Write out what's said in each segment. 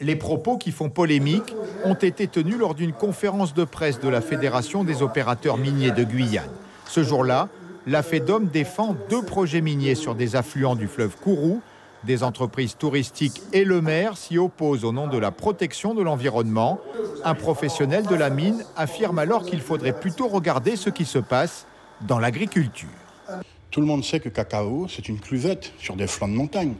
Les propos qui font polémique ont été tenus lors d'une conférence de presse de la Fédération des opérateurs miniers de Guyane. Ce jour-là, la FEDOM défend 2 projets miniers sur des affluents du fleuve Kourou. Des entreprises touristiques et le maire s'y opposent au nom de la protection de l'environnement. Un professionnel de la mine affirme alors qu'il faudrait plutôt regarder ce qui se passe dans l'agriculture. Tout le monde sait que cacao, c'est une cuvette sur des flancs de montagne.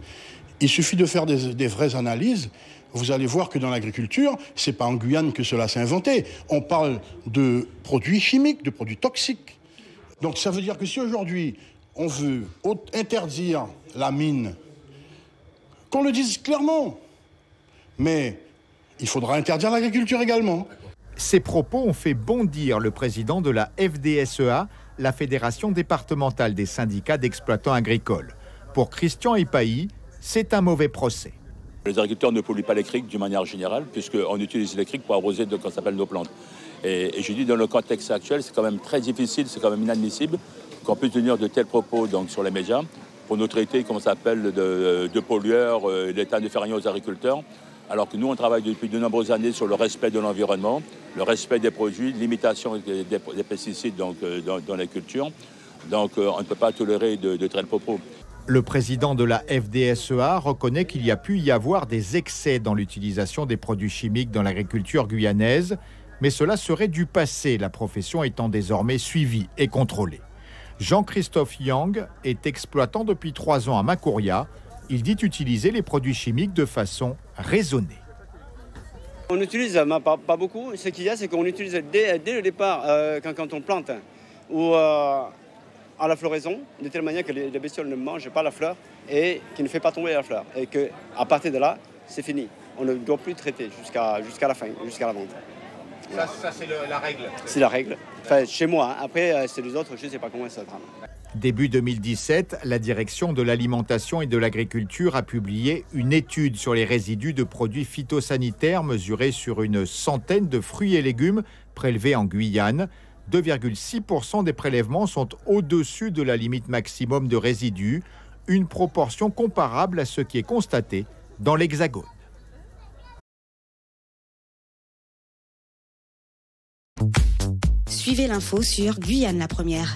Il suffit de faire des vraies analyses. Vous allez voir que dans l'agriculture, ce n'est pas en Guyane que cela s'est inventé. On parle de produits chimiques, de produits toxiques. Donc ça veut dire que si aujourd'hui, on veut interdire la mine, qu'on le dise clairement. Mais il faudra interdire l'agriculture également. Ces propos ont fait bondir le président de la FDSEA, la Fédération départementale des syndicats d'exploitants agricoles. Pour Christian Epailly, c'est un mauvais procès. Les agriculteurs ne polluent pas les criques d'une manière générale, puisqu'on utilise les criques pour arroser ce qu'on appelle nos plantes. Et je dis, dans le contexte actuel, c'est quand même très difficile, c'est quand même inadmissible qu'on puisse tenir de tels propos donc, sur les médias pour nous traiter, comme ça s'appelle, de pollueurs, l'État ne fait rien aux agriculteurs. Alors que nous, on travaille depuis de nombreuses années sur le respect de l'environnement, le respect des produits, limitation des pesticides donc, dans les cultures. Donc, on ne peut pas tolérer de tels propos. Le président de la FDSEA reconnaît qu'il y a pu y avoir des excès dans l'utilisation des produits chimiques dans l'agriculture guyanaise, mais cela serait du passé, la profession étant désormais suivie et contrôlée. Jean-Christophe Yang est exploitant depuis 3 ans à Makouria. Il dit utiliser les produits chimiques de façon raisonnée. On utilise pas beaucoup. Ce qu'il y a, c'est qu'on utilise dès le départ, quand on plante, ou à la floraison, de telle manière que les bestioles ne mangent pas la fleur et qui ne fait pas tomber la fleur. Et qu'à partir de là, c'est fini. On ne doit plus traiter jusqu'à la fin, jusqu'à la vente. Ça c'est la règle. C'est la règle. Enfin, chez moi, hein. Après, c'est les autres, je ne sais pas comment ça trame. Début 2017, la direction de l'alimentation et de l'agriculture a publié une étude sur les résidus de produits phytosanitaires mesurés sur une centaine de fruits et légumes prélevés en Guyane. 2,6% des prélèvements sont au-dessus de la limite maximum de résidus, une proportion comparable à ce qui est constaté dans l'Hexagone. Suivez l'info sur Guyane la Première.